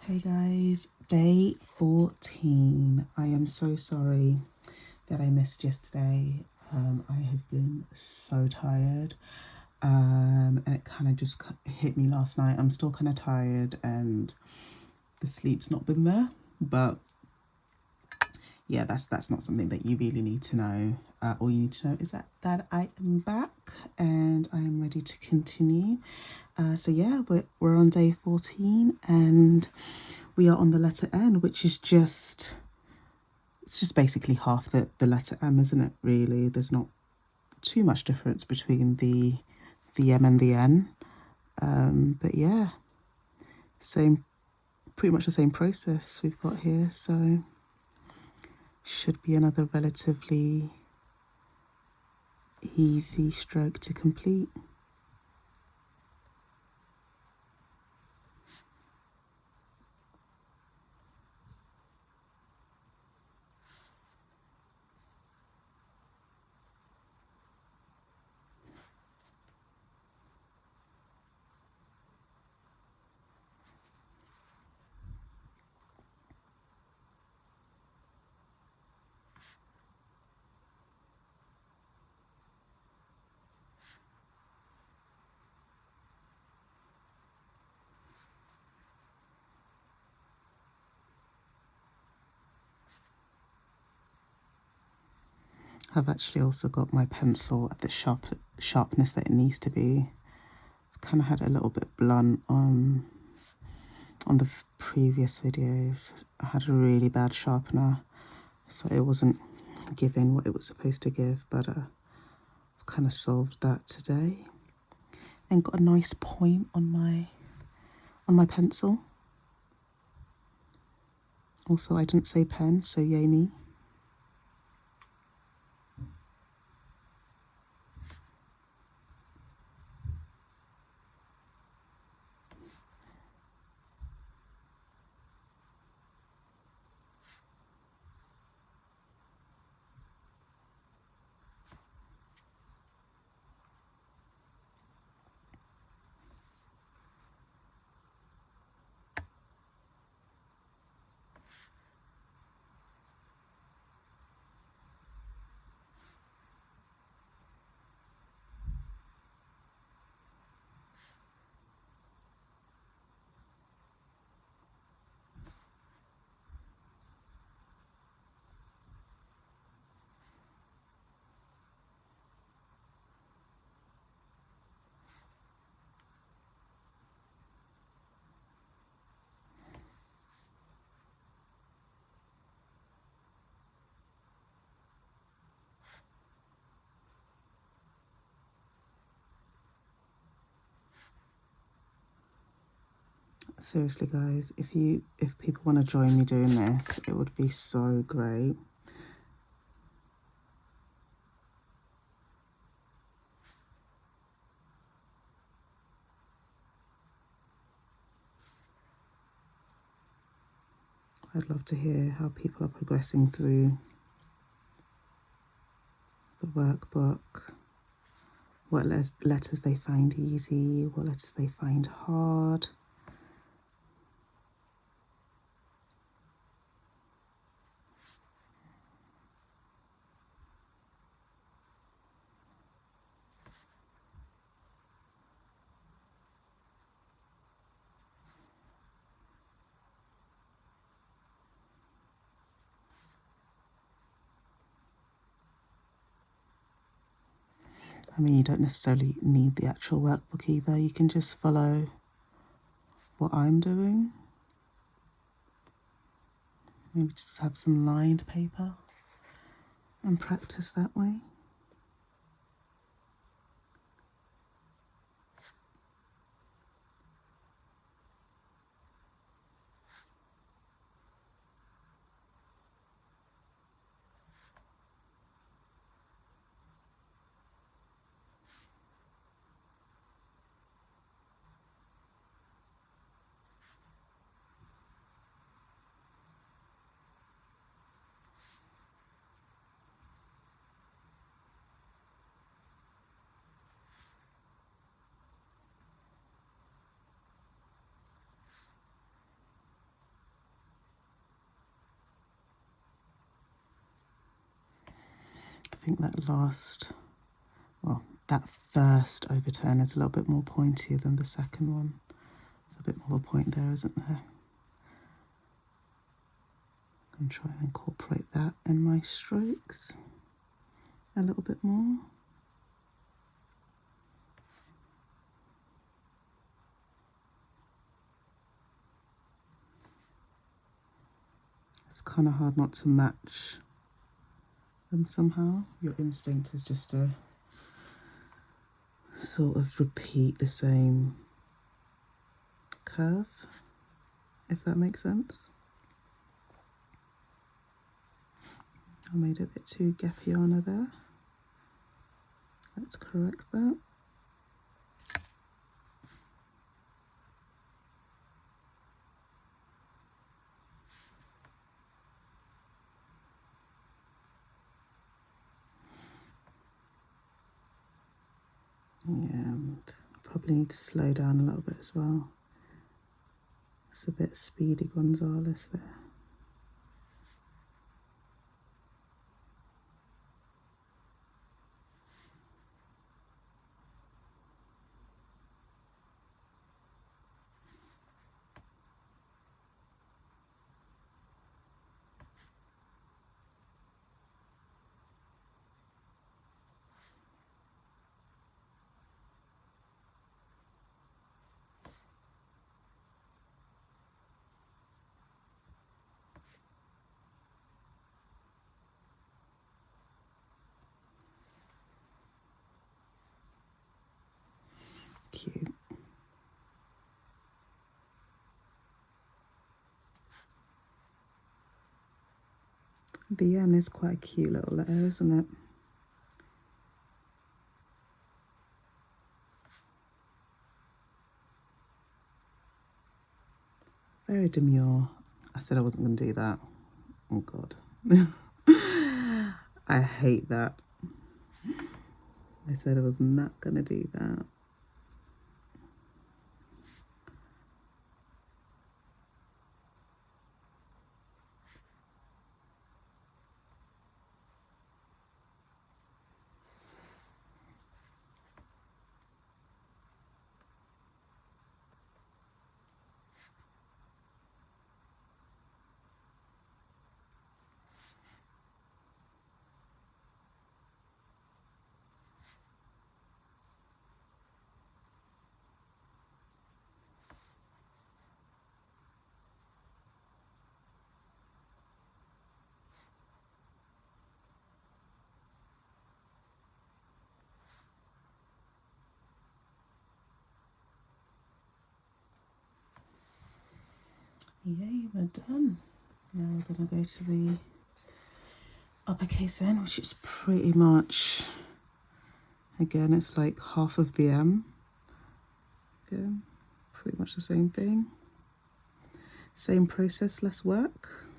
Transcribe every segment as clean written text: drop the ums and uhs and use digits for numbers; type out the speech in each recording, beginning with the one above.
Hey guys, day 14. I am so sorry that I missed yesterday. I have been so tired, and it kind of just hit me last night. I'm still kind of tired and the sleep's not been there, but yeah, that's not something that you really need to know. All you need to know is that I am back and I am ready to continue. So yeah, we're on day 14 and we are on the letter N, which is it's just basically half the letter M, isn't it, really? There's not too much difference between the M and the N. But yeah, pretty much the same process we've got here. So should be another relatively easy stroke to complete. I've actually also got my pencil at the sharpness that it needs to be. I've kind of had a little bit blunt on the previous videos. I had a really bad sharpener, so it wasn't giving what it was supposed to give, but I've kind of solved that today and got a nice point on my pencil. Also, I didn't say pen, so yay me. Seriously, guys, if people want to join me doing this, it would be so great. I'd love to hear how people are progressing through the workbook, what letters they find easy, what letters they find hard. I mean, you don't necessarily need the actual workbook either. You can just follow what I'm doing. Maybe just have some lined paper and practice that way. think that that first overturn is a little bit more pointier than the second one. There's a bit more of a point there, isn't there? I'm trying to incorporate that in my strokes a little bit more. It's kind of hard not to match them somehow. Your instinct is just to sort of repeat the same curve, if that makes sense. I made it a bit too Gaffiana there. Let's correct that. Yeah, and probably need to slow down a little bit as well. It's a bit Speedy Gonzales there. Cute. The M is quite a cute little letter, isn't it? Very demure. I said I wasn't going to do that. Oh God. I hate that. I said I was not going to do that. Yay, we're done. Now we're going to go to the uppercase N, which is pretty much, again, it's like half of the M. Again, pretty much the same thing. Same process, less work.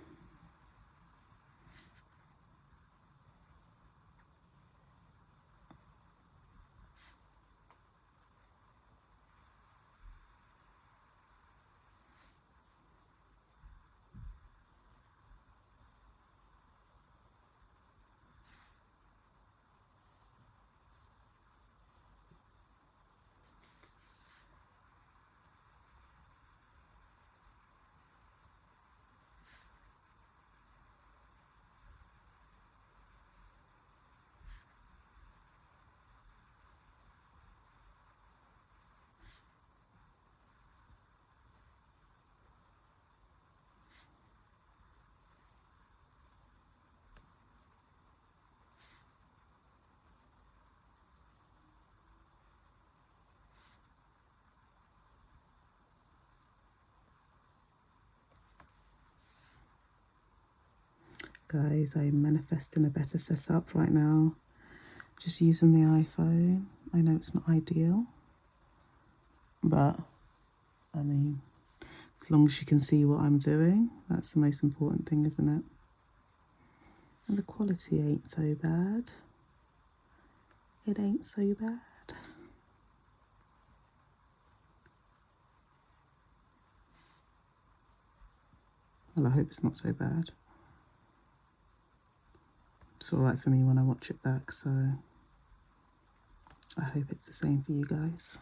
Guys, I'm manifesting a better setup right now. Just using the iPhone. I know it's not ideal, but I mean, as long as you can see what I'm doing, that's the most important thing, isn't it? And the quality ain't so bad. It ain't so bad. Well, I hope it's not so bad. looks alright for me when I watch it back, so I hope it's the same for you guys.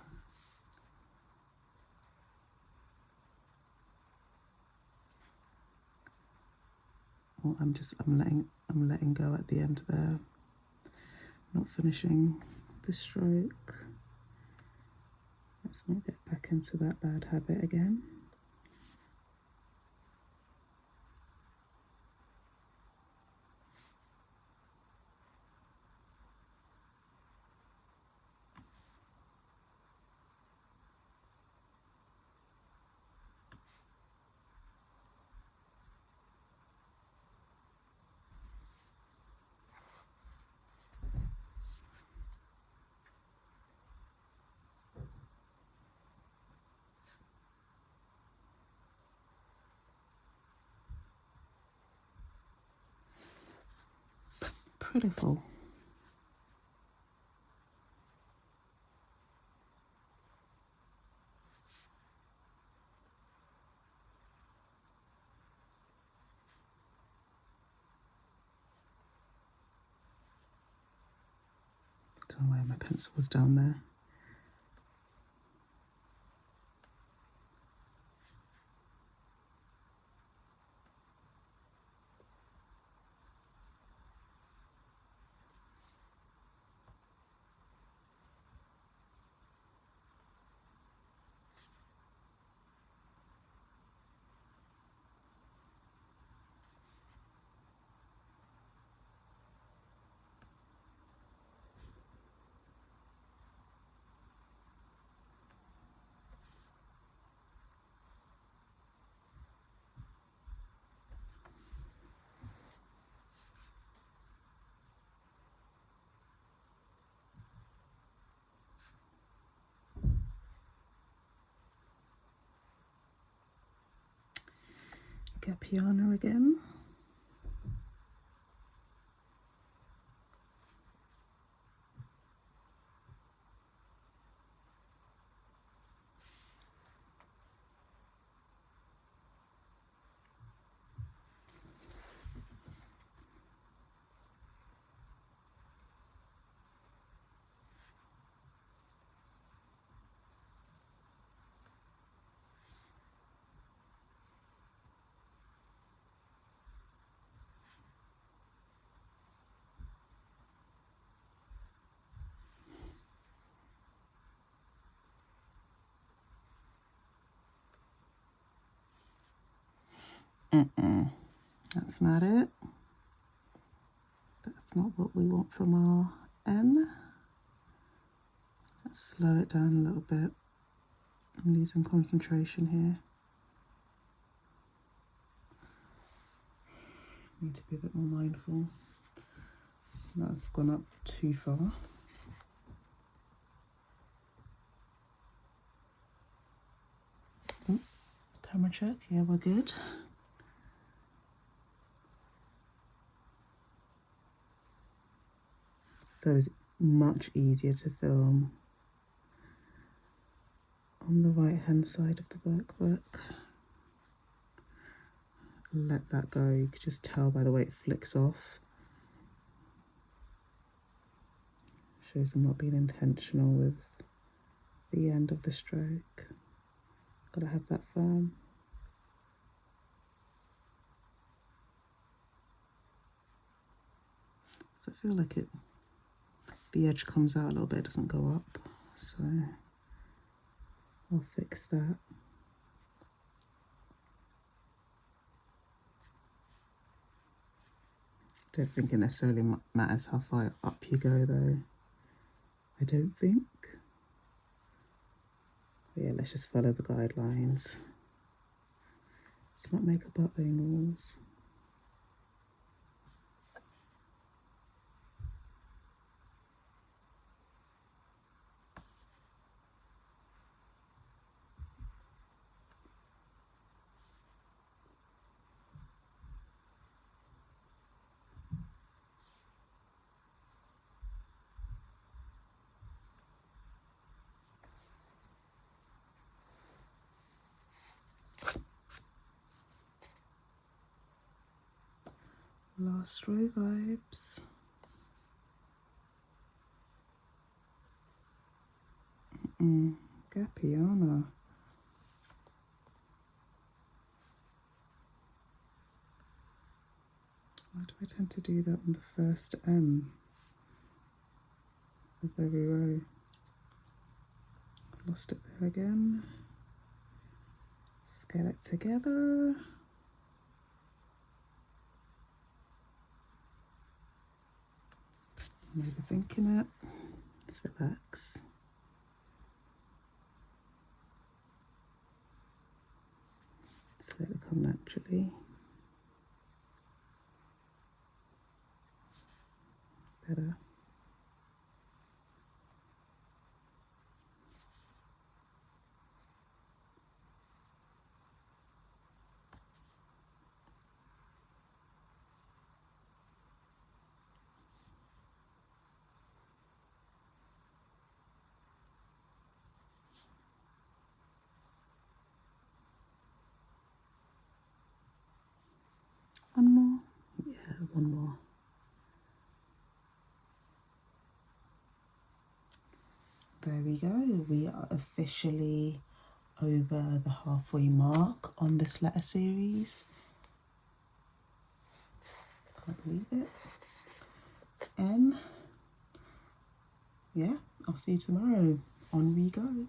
Well, I'm letting go at the end there, not finishing the stroke. Let's not get back into that bad habit again. Beautiful. Don't know why my pencil was down there. Get piano again. That's not it. That's not what we want from our N. Let's slow it down a little bit. I'm losing concentration here. Need to be a bit more mindful. That's gone up too far. Oh, camera check. Yeah, we're good. So it's much easier to film on the right hand side of the workbook. Let that go. You could just tell by the way it flicks off. Shows I'm not being intentional with the end of the stroke. Gotta have that firm. So I feel like the edge comes out a little bit, it doesn't go up. So I'll fix that. Don't think it necessarily matters how far up you go though. I don't think. But yeah, let's just follow the guidelines. Let's not make up our own rules. Last row vibes. Gapiana. Why do I tend to do that on the first M of every row? Lost it there again. Let's get it together. I'm overthinking it. Just relax. Just let it come naturally. Better. One more? Yeah, one more. There we go. We are officially over the halfway mark on this letter series. Can't believe it. Yeah, I'll see you tomorrow. On we go.